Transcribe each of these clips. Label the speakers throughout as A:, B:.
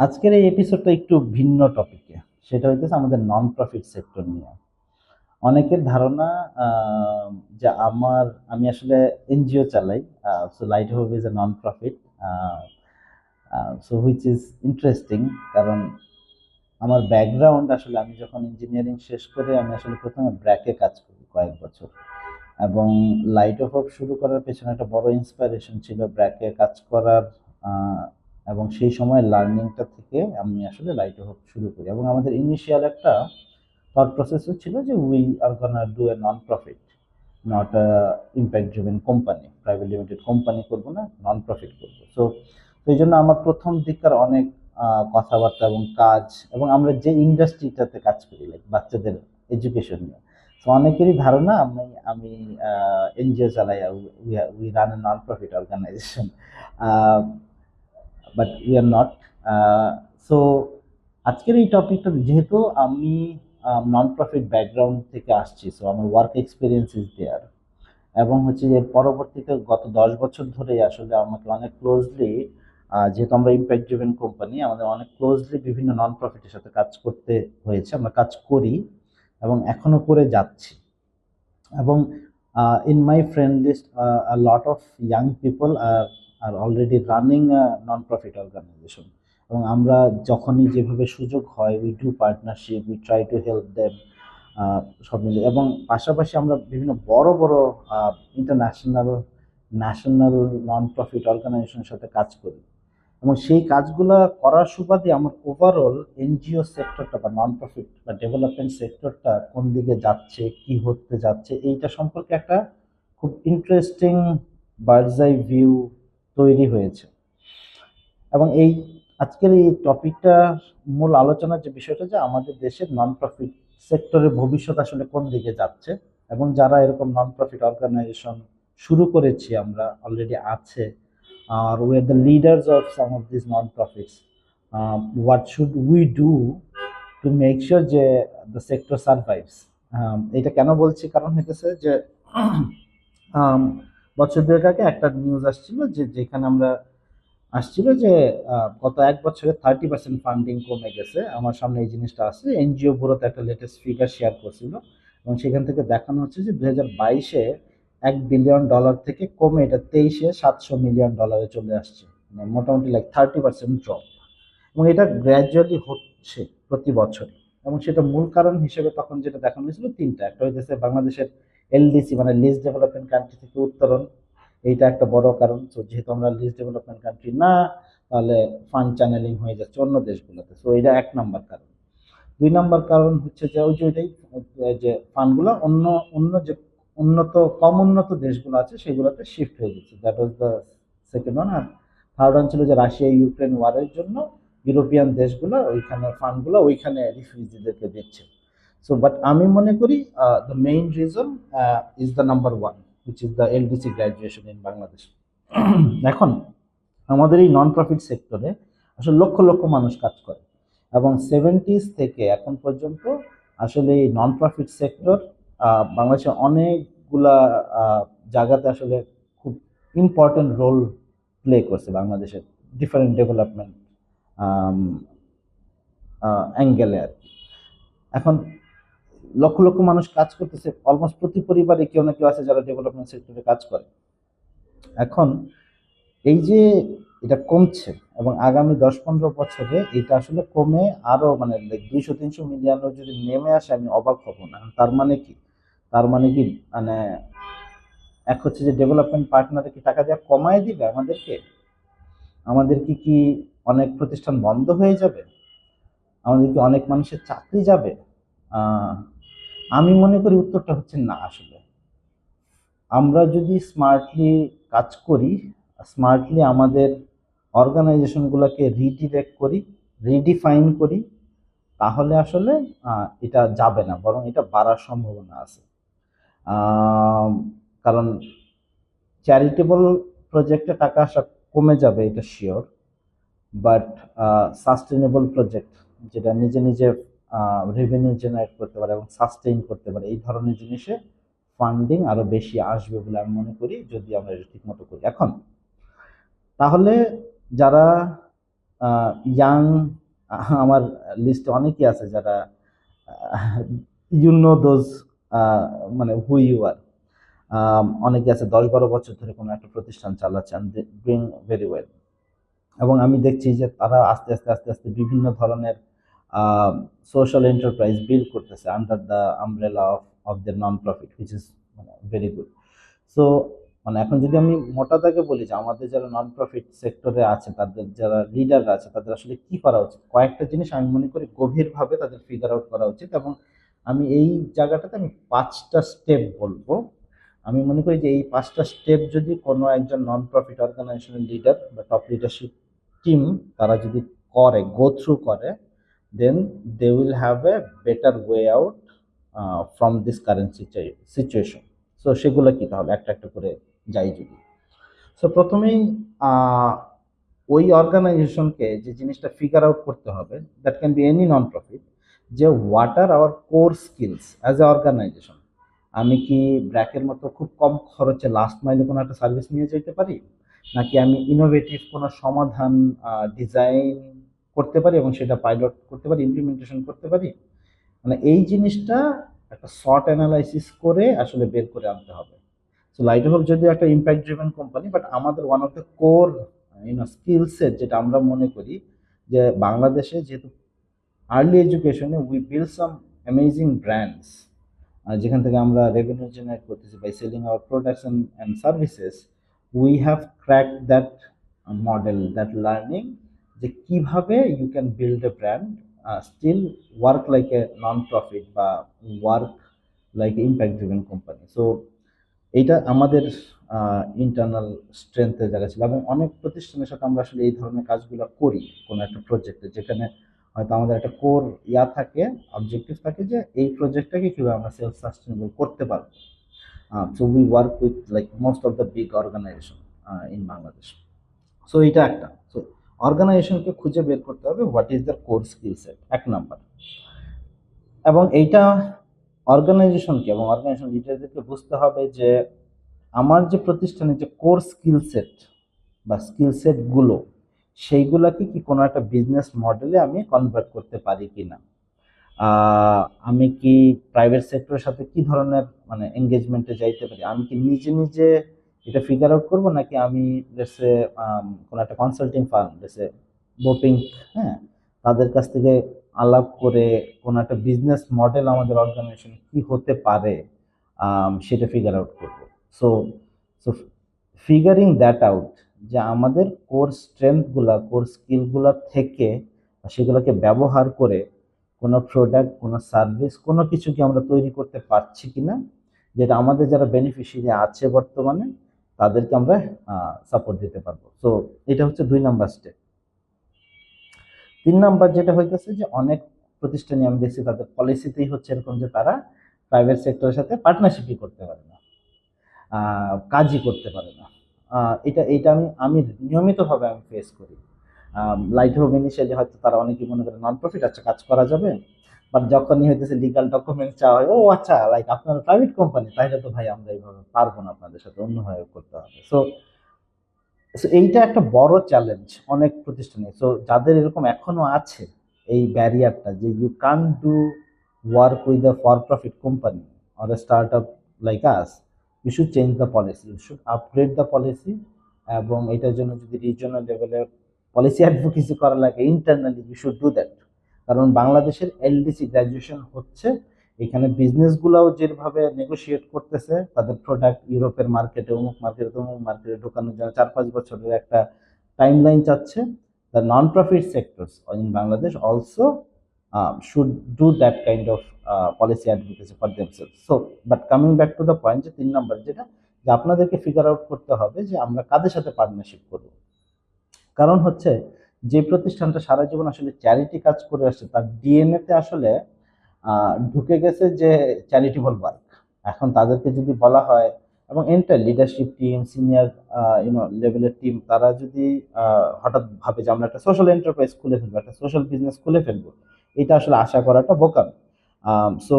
A: আজকের এই এপিসোডটা একটু ভিন্ন টপিকে। সেটা হইতেছে আমাদের নন প্রফিট সেক্টর নিয়ে। অনেকের ধারণা আহ, যে আমি আসলে এনজিও চালাই। So light hope is a non profit. So which is interesting, কারণ আমার ব্যাকগ্রাউন্ড আসলে আমি যখন ইঞ্জিনিয়ারিং শেষ করে আমি আসলে প্রথমে ব্র্যাকে কাজ করি কয়েক বছর, এবং লাইট অফ হোপ শুরু করার পেছনে একটা বড় ইন্সপিরেশন ছিল ব্র্যাকে কাজ করার। আহ, এবং সেই সময় লার্নিংটা থেকে আমি আসলে লাইট অফ হোপ শুরু করি, এবং আমাদের ইনিশিয়াল একটা থট প্রসেসও ছিল যে we are gonna do a non profit, not impact driven company, private limited company করবো না, নন প্রফিট করবো। সো সেই জন্য আমার প্রথম দিককার অনেক কথাবার্তা এবং কাজ, এবং আমরা যে ইন্ডাস্ট্রিটাতে কাজ করি লাইক বাচ্চাদের এডুকেশন নিয়ে। তো অনেকেরই ধারণা আমি আমি এনজিও চালাই, we run a non profit organisation, but we are not. So আজকের এই টপিকটা যেহেতু আমি নন প্রফিট ব্যাকগ্রাউন্ড থেকে আসছি, সো আমার ওয়ার্ক এক্সপিরিয়েন্স ইজ দেয়ার, এবং হচ্ছে যে পরবর্তীতে গত 10 বছর ধরে আসলে আমাকে অনেক ক্লোজলি, যেহেতু আমরা ইম্প্যাক্ট ড্রিভেন কোম্পানি, আমাদের অনেক ক্লোজলি বিভিন্ন নন প্রফিটের সাথে কাজ করতে হয়েছে, আমরা কাজ করি এবং এখনো করে যাচ্ছি। এবং in my friend list, a lot of young people are already running a non-profit organization, এবং আমরা যখনই যেভাবে সুযোগ হয় we do partnership, we try to help them, সব মিলে। এবং পাশাপাশি আমরা বিভিন্ন বড় বড় ইন্টারন্যাশনাল, ন্যাশনাল নন প্রফিট অর্গানাইজেশনের সাথে কাজ করি, এবং সেই কাজগুলা করার সুবাদে আমার ওভারঅল এনজিও সেক্টরটা বা নন প্রফিট বা ডেভেলপমেন্ট সেক্টরটা কোন দিকে যাচ্ছে, কি হতে যাচ্ছে, এইটা সম্পর্কে একটা খুব ইন্টারেস্টিং বার্ডস আই ভিউ তৈরি হয়েছে। এবং এই আজকের এই টপিকটা মূল আলোচনার যে বিষয়টা, যে আমাদের দেশের নন প্রফিট সেক্টরের ভবিষ্যৎ আসলে কোন দিকে যাচ্ছে, এবং যারা এরকম নন প্রফিট অর্গানাইজেশন শুরু করেছি আমরা, অলরেডি আছে, আর we are the leaders of some of this non profits, what should we do to make sure যে দ্য সেক্টর সার্ভাইভস। এটা কেন বলছি, কারণ হইতেছে যে আম, বছর দুয়েক আগে একটা নিউজ আসছিল, যে যেখানে আমরা আসছিল যে গত 1 বছরে 30% ফান্ডিং কমে গেছে। আমার সামনে এই জিনিসটা আছে, এনজিও ব্যুরোতে একটা লেটেস্ট ফিগার শেয়ার করছিল, এবং সেখান থেকে দেখানো হচ্ছে যে 2022-এ $1 বিলিয়ন থেকে কমে এটা 2023-এ $700 মিলিয়ন চলে আসছে। মানে মোটামুটি লাইক 30% ড্রপ, এবং এটা গ্র্যাজুয়ালি হচ্ছে প্রতি বছর। এবং সেটা মূল কারণ হিসেবে তখন যেটা দেখানো হয়েছিল তিনটা, একটা হইতেছে বাংলাদেশের এলডিসি মানে লিস্ট ডেভেলপমেন্ট কান্ট্রি থেকে উত্তরণ, এইটা একটা বড় কারণ। তো যেহেতু আমরা লিস্ট ডেভেলপমেন্ট কান্ট্রি না, তাহলে ফান্ড চ্যানেলিং হয়ে যাচ্ছে অন্য দেশগুলোতে, সো এটা 1 নম্বর কারণ। 2 নম্বর কারণ হচ্ছে যে ওই যে ওইটাই, যে ফান্ডগুলো অন্য অন্য যে উন্নত কম উন্নত দেশগুলো আছে সেগুলোতে শিফট হয়ে গেছে, that was the second one. আর থার্ড ওয়ান ছিল যে রাশিয়া ইউক্রেন ওয়ারের জন্য ইউরোপিয়ান দেশগুলো ওইখানে ফান্ডগুলো ওইখানে রিফিউজিদেরকে দিচ্ছে। সো বাট আমি মনে করি the main reason is the number one, which is the LDC graduation in Bangladesh. এখন আমাদের এই নন প্রফিট সেক্টরে আসলে লক্ষ লক্ষ মানুষ কাজ করে, এবং 70s থেকে এখন পর্যন্ত আসলে এই নন প্রফিট সেক্টর বাংলাদেশে অনেকগুলা জায়গাতে আসলে খুব ইম্পর্টেন্ট রোল প্লে করছে বাংলাদেশের ডিফারেন্ট ডেভেলপমেন্ট অ্যাঙ্গেলে আর কি। এখন লক্ষ লক্ষ মানুষ কাজ করতেছে, অলমোস্ট প্রতি পরিবারে কেউ না কেউ আছে যারা ডেভেলপমেন্ট সেক্টরে কাজ করে। এখন এই যে এটা কমছে, এবং আগামী 10-15 বছরে এটা আসলে কমে আরো মানে 200-300 মিলিয়নও যদি নেমে আসে, আমি অবাক হব না। তার মানে কি, তার মানে কি, মানে এক হচ্ছে যে ডেভেলপমেন্ট পার্টনারে কি টাকা দেওয়া কমায় দিবে আমাদেরকে, আমাদের কি কি অনেক প্রতিষ্ঠান বন্ধ হয়ে যাবে, আমাদের কি অনেক মানুষের চাকরি যাবে? আহ আমি মনে করি উত্তরটা হচ্ছে না। আসলে আমরা যদি স্মার্টলি কাজ করি, স্মার্টলি আমাদের অর্গানাইজেশনগুলোকে রিডিরেক্ট করি, রিডিফাইন করি, তাহলে আসলে এটা যাবে না, বরং এটা বাড়ার সম্ভাবনা আছে। আম, কারণ চ্যারিটেবল প্রজেক্টে টাকা আসা কমে যাবে এটা শিওর, বাট সাস্টেনেবল প্রজেক্ট, যেটা নিজে নিজে রেভিনিউ জেনারেট করতে পারে এবং সাস্টেইন করতে পারে, এই ধরনের জিনিসে ফান্ডিং আরো বেশি আসবে বলে আমি মনে করি, যদি আমরা এটা ঠিক মতো করি। এখন তাহলে যারা ইয়াং, আমার লিস্টে অনেকেই আছে যারা ইউ নো দোজ, মানে হু ইউ আর। অনেকে আছে 10-12 বছর ধরে কোনো একটা প্রতিষ্ঠান চালাচ্ছে, and they doing very well। এবং আমি দেখছি যে তারা আস্তে আস্তে আস্তে আস্তে বিভিন্ন ধরনের সোশ্যাল এন্টারপ্রাইজ বিল্ড করতেছে under the umbrella of the non profit, which is মানে ভেরি গুড। সো মানে এখন যদি আমি মোটা দাগে বলি যে আমাদের যারা নন প্রফিট সেক্টরে আছে, তাদের যারা লিডাররা আছে, তাদের আসলে কি করা উচিত, কয়েকটা জিনিস আমি মনে করি গভীরভাবে তাদের ফিগার আউট করা উচিত। এবং আমি এই জায়গাটাতে আমি 5টা স্টেপ বলবো। আমি মনে করি যে এই 5টা স্টেপ যদি কোনো একজন নন প্রফিট অর্গানাইজেশনের লিডার বা টপ লিডারশিপ টিম তারা যদি করে, গো থ্রু করে, then they will have a better way out from this current situation. So সেগুলো কি, তাহলে একটা একটা করে যাই যদি। সো প্রথমেই আহ, ওই অর্গানাইজেশনকে যে জিনিসটা ফিগার আউট করতে হবে, that can be any non profit, যে what are our core skills as a organization. আমি কি ব্র্যাকের মতো খুব কম খরচে লাস্ট মাইলে কোনো একটা সার্ভিস নিয়ে যেতে পারি, নাকি আমি ইনোভেটিভ কোনো সমাধান ডিজাইন করতে পারি এবং সেটা পাইলট করতে পারি, ইমপ্লিমেন্টেশন করতে পারি। মানে এই জিনিসটা একটা শর্ট অ্যানালাইসিস করে আসলে বের করে আনতে হবে। সো লাইটহোপ যদিও একটা ইম্প্যাক্ট ড্রিভেন কোম্পানি, বাট আমাদের one of the core skill set যেটা আমরা মনে করি যে বাংলাদেশে যেহেতু আর্লি এডুকেশনে we build some amazing brands, যেখান থেকে আমরা রেভিনিউ জেনারেট করতেছি by selling our products and services. We have crack that model, that learning, যে কিভাবে you can build a brand, still work like a non profit বা work like a impact driven company. So এইটা আমাদের internal স্ট্রেংথের জায়গা ছিল, এবং অনেক প্রতিষ্ঠানের সাথে আমরা আসলে এই ধরনের কাজগুলো করি কোনো একটা প্রজেক্টে, যেখানে হয়তো আমাদের একটা কোর থাকে, অবজেক্টিভ থাকে যে এই প্রজেক্টটাকে কিভাবে আমরা সেলফ সাস্টেনেবল করতে পারবো। So we work with like most of the big organisation in Bangladesh. So এটা একটা। সো অর্গানাইজেশনকে খুঁজে বের করতে হবে what is the core skill set, 1 number. এবং এইটা অর্গানাইজেশনকে এবং অর্গানাইজেশন লিডারদেরকে বুঝতে হবে যে আমার যে প্রতিষ্ঠানের যে কোর স্কিল সেট বা স্কিল সেটগুলো, সেইগুলোকে কি কোনো একটা বিজনেস মডেলে আমি কনভার্ট করতে পারি কিনা। আমি কি প্রাইভেট সেক্টরের সাথে কি ধরনের মানে এঙ্গেজমেন্টে যাইতে পারি, আমি কি নিজে নিজে এটা ফিগার আউট করবো, নাকি আমি লেটসে কোনো একটা কনসাল্টিং ফার্ম, লেটসে বোপিং, হ্যাঁ, তাদের কাছ থেকে আলাপ করে কোনো একটা বিজনেস মডেল আমাদের অর্গানাইজেশন কি হতে পারে সেটা ফিগার আউট করবো। So so figuring that out, যে আমাদের কোর স্ট্রেংথগুলা, কোর স্কিলগুলা থেকে সেগুলোকে ব্যবহার করে কোনো প্রোডাক্ট, কোনো সার্ভিস, কোনো কিছু কি আমরা তৈরি করতে পারছি কিনা, যেটা আমাদের যারা বেনিফিশিয়ারি আছে বর্তমানে তাদেরকে আমরা সাপোর্ট দিতে পারবো। সো এটা হচ্ছে 2 নাম্বার স্টেপ। 3 নাম্বার যেটা হইতেছে যে অনেক প্রতিষ্ঠানে আমি দেখছি তাদের পলিসিতেই হচ্ছে এরকম যে তারা প্রাইভেট সেক্টরের সাথে পার্টনারশিপই করতে পারে না, কাজই করতে পারে না। এটা এটা আমি নিয়মিতভাবে আমি ফেস করি। লাইটহোপ ইনিশিয়ালি হয়তো তারা অনেকেই মনে করে নন প্রফিট, আচ্ছা কাজ করা যাবে, বাট যখনই হইতেছে লিগাল ডকুমেন্ট চাওয়া হয়, ও আচ্ছা লাইক আপনার প্রাইভেট কোম্পানি, তাহলে তো ভাই আমরা এইভাবে পারবো না, আপনাদের সাথে অন্যভাবে করতে হবে। সো এইটা একটা বড় চ্যালেঞ্জ অনেক প্রতিষ্ঠানে। সো যাদের এরকম এখনো আছে এই ব্যারিয়ারটা যে you can do work with a for profit company or a start up like us, you should change the policy, you should upgrade the policy. এবং এটার জন্য যদি রিজিওনাল লেভেলে পলিসি অ্যাডভোকেসি করা লাগে internally, you should do that. কারণ বাংলাদেশের LDC graduation হচ্ছে, এখানে বিজনেসগুলোও যেভাবে নেগোশিয়েট করতেছে তাদের প্রোডাক্ট ইউরোপের মার্কেটে, অমুক মার্কেটে, তমুক মার্কেটে ঢোকানোর জন্য 4-5 বছরের একটা টাইম লাইন চাচ্ছে। The non profit sectors in Bangladesh also should do that kind of policy advocacy for themselves. So but coming back to the point, যে 3 নাম্বার যেটা, যে আপনাদেরকে ফিগার আউট করতে হবে যে আমরা কাদের সাথে পার্টনারশিপ করব। কারণ হচ্ছে যে প্রতিষ্ঠানটা সারা জীবন আসলে চ্যারিটি কাজ করে আসছে, তার ডিএনএ তে আসলে ঢুকে গেছে যে চ্যারিটেবল ওয়ার্ক। এখন তাদেরকে যদি বলা হয়, এবং এন্টার লিডারশিপ টিম, সিনিয়র লেভেলের টিম, তারা যদি হঠাৎ ভাবে যে আমরা একটা সোশ্যাল এন্টারপ্রাইজ খুলে ফেলবো, একটা সোশ্যাল বিজনেস খুলে ফেলবো, এটা আসলে আশা করাটা বোকামি। সো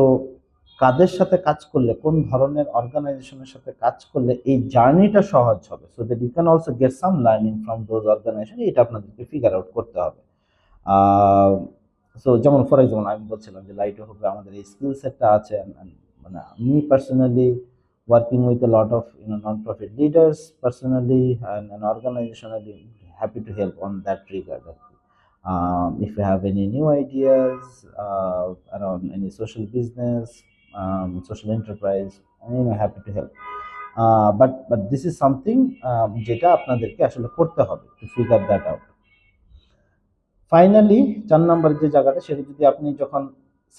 A: কাদের সাথে কাজ করলে, কোন ধরনের অর্গানাইজেশনের সাথে কাজ করলে এই জার্নিটা সহজ হবে, so that you can also get some learning from those organisation, এটা আপনাদেরকে ফিগার আউট করতে হবে। সো যেমন ফর এক্সাম্পল আমি বলছিলাম যে লাইট হবে আমাদের এই স্কিল সেটটা আছে, মানে আমি personally working with a lot of non-profit leaders personally and organizationally, happy to help on that regard. If you have any new ideas around any social business, social enterprise, happy to help. But this is something যেটা আপনাদেরকে আসলে করতে হবে to figure that out. Finally 4 number যে জায়গাটা, সেটা যদি আপনি যখন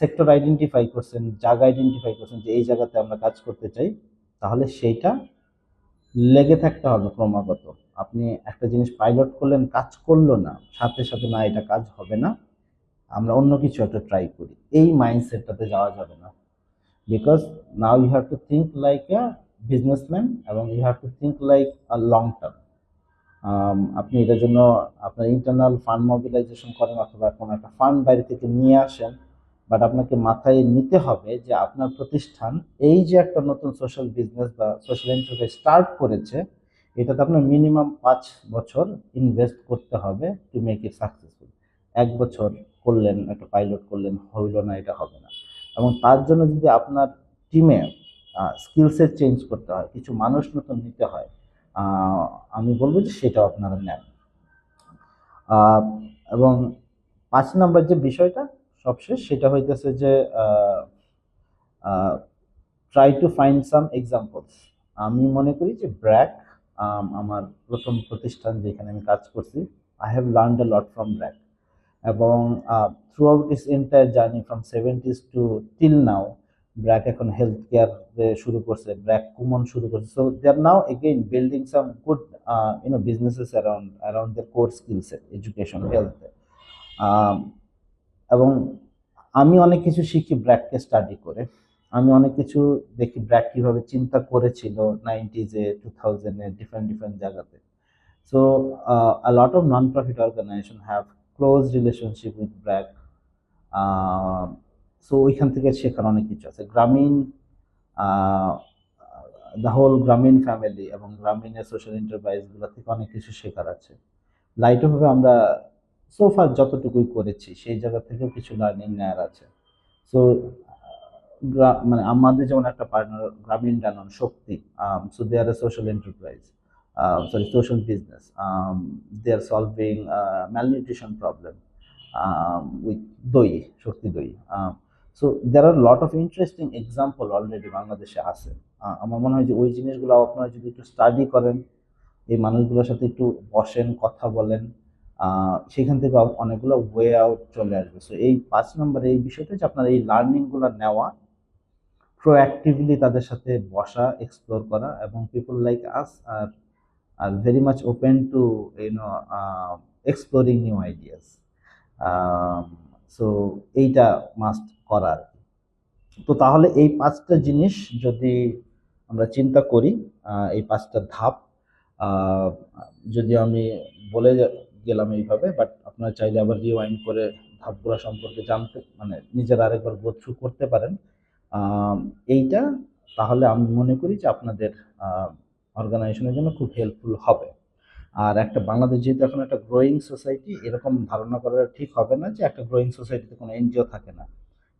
A: সেক্টর আইডেন্টিফাই করছেন, জায়গা আইডেন্টিফাই করছেন যে এই জায়গাতে আমরা কাজ করতে চাই, তাহলে সেইটা লেগে থাকতে হবে ক্রমাগত। আপনি একটা জিনিস পাইলট করলেন, কাজ করলো না, সাথে সাথে না এটা কাজ হবে না, আমরা অন্য কিছু একটা ট্রাই করি, এই মাইন্ডসেটটাতে যাওয়া যাবে না। Because now you have to think like a businessman এবং you have to think like a long term. আপনি এটার জন্য আপনার ইন্টারনাল ফান্ড মোবিলাইজেশন করেন অথবা কোনো একটা ফান্ড বাইরে থেকে নিয়ে আসেন, বাট আপনাকে মাথায় নিতে হবে যে আপনার প্রতিষ্ঠান এই যে একটা নতুন সোশ্যাল বিজনেস বা সোশ্যাল এন্টারপ্রাইজ স্টার্ট করেছে, এটাতে আপনার মিনিমাম 5 বছর ইনভেস্ট করতে হবে টু মেক ইট সাকসেসফুল। 1 বছর করলেন, একটা পাইলট করলেন, হইল না, এটা হবে না। এবং তার জন্য যদি আপনার টিমে স্কিল সেট চেঞ্জ করতে হয়, কিছু মানুষ নতুন নিতে হয়, আমি বলবো যে সেটাও আপনারা নেন। এবং 5 নাম্বার যে বিষয়টা সবশেষ, সেটা হইতেছে যে try to find some examples. আমি মনে করি যে ব্র্যাক আমার প্রথম প্রতিষ্ঠান যেখানে আমি কাজ করছি, I have learned a lot from BRAC. এবং throughout is entire journey from 70s to till now, BRAC এখন হেলথ কেয়ার শুরু করছে, ব্র্যাক কুমন শুরু করছে। So they are now again building some good businesses around the core skill set, education, health. এবং আমি অনেক কিছু শিখি ব্র্যাককে স্টাডি করে। আমি অনেক কিছু দেখি ব্র্যাক কীভাবে চিন্তা করেছিল 90s-এ, 2000-এ, ডিফারেন্ট জায়গাতে। So a lot of non-profit organization have close relationship with BRAC. So ওইখান থেকে শেখার অনেক কিছু আছে। গ্রামীণ, দ্য হোল গ্রামীণ ফ্যামিলি এবং গ্রামীণের সোশ্যাল এন্টারপ্রাইজগুলো থেকে অনেক কিছু শেখার আছে। লাইটভাবে আমরা সোফার যতটুকুই করেছি সেই জায়গা থেকেও কিছু লার্নিং নেওয়ার আছে। সো মানে আমাদের যেমন একটা partner Grameen Danone Shakti, so they are a social enterprise, social business. They are solving malnutrition problem with doi, shakti doi. So there are a lot of interesting example already বাংলাদেশে আছে। আমার মনে হয় যে ওই জিনিসগুলো আপনারা যদি একটু স্টাডি করেন, এই মানুষগুলোর সাথে একটু বসেন, কথা বলেন, সেখান থেকে অনেকগুলো ওয়ে আউট চলে আসবে। সো এই 5 নম্বরে এই বিষয়টা যে আপনার এই লার্নিংগুলো নেওয়া, প্রোঅ্যাক্টিভলি তাদের সাথে বসা, এক্সপ্লোর করা, এবং people like us are very much open to exploring new ideas. So এইটা মাস্ট করার। তো তাহলে এই 5টা জিনিস যদি আমরা চিন্তা করি, এই 5টা ধাপ, যদি আমি বলে গেলাম এইভাবে, বাট আপনারা চাইলে আবার রিওয়াইন্ড করে ধাপগুলো সম্পর্কে জানতে, মানে নিজের আরেকবার গো থ্রু করতে পারেন এইটা, তাহলে আমি মনে করি যে আপনাদের অর্গানাইজেশনের জন্য খুব হেল্পফুল হবে। আর একটা বাংলাদেশ যেহেতু এখন একটা গ্রোয়িং সোসাইটি, এরকম ধারণা করা ঠিক হবে না যে একটা গ্রোয়িং সোসাইটিতে কোনো এনজিও থাকে না।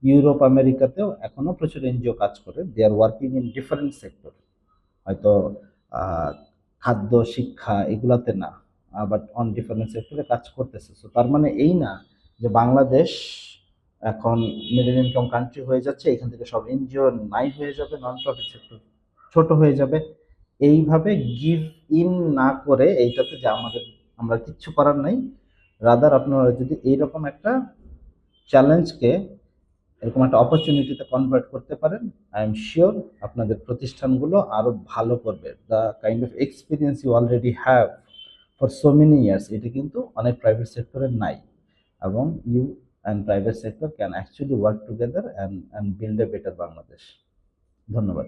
A: ইউরোপ আমেরিকাতেও এখনো প্রচুর এনজিও কাজ করে, they are working in different sector, হয়তো খাদ্য, শিক্ষা এগুলাতে না, বাট অন ডিফারেন্ট সেক্টরে কাজ করতেছে। সো তার মানে এই না যে বাংলাদেশ এখন মিডল ইনকাম কান্ট্রি হয়ে যাচ্ছে, এখান থেকে সব এনজিও নাই হয়ে যাবে, নন প্রফিট সেক্টর ছোট হয়ে যাবে। এইভাবে গিভ ইন না করে এইটাতে যে আমরা কিচ্ছু করার নাই, রাদার আপনারা যদি এইরকম একটা চ্যালেঞ্জকে এরকম একটা অপরচুনিটিতে কনভার্ট করতে পারেন, আই এম শিওর আপনাদের প্রতিষ্ঠানগুলো আরো ভালো করবে। The kind of experience you already have for so many years, এটা কিন্তু অনেক প্রাইভেট সেক্টরে নাই, এবং you and private sector can actually work together and build a better Bangladesh. ধন্যবাদ।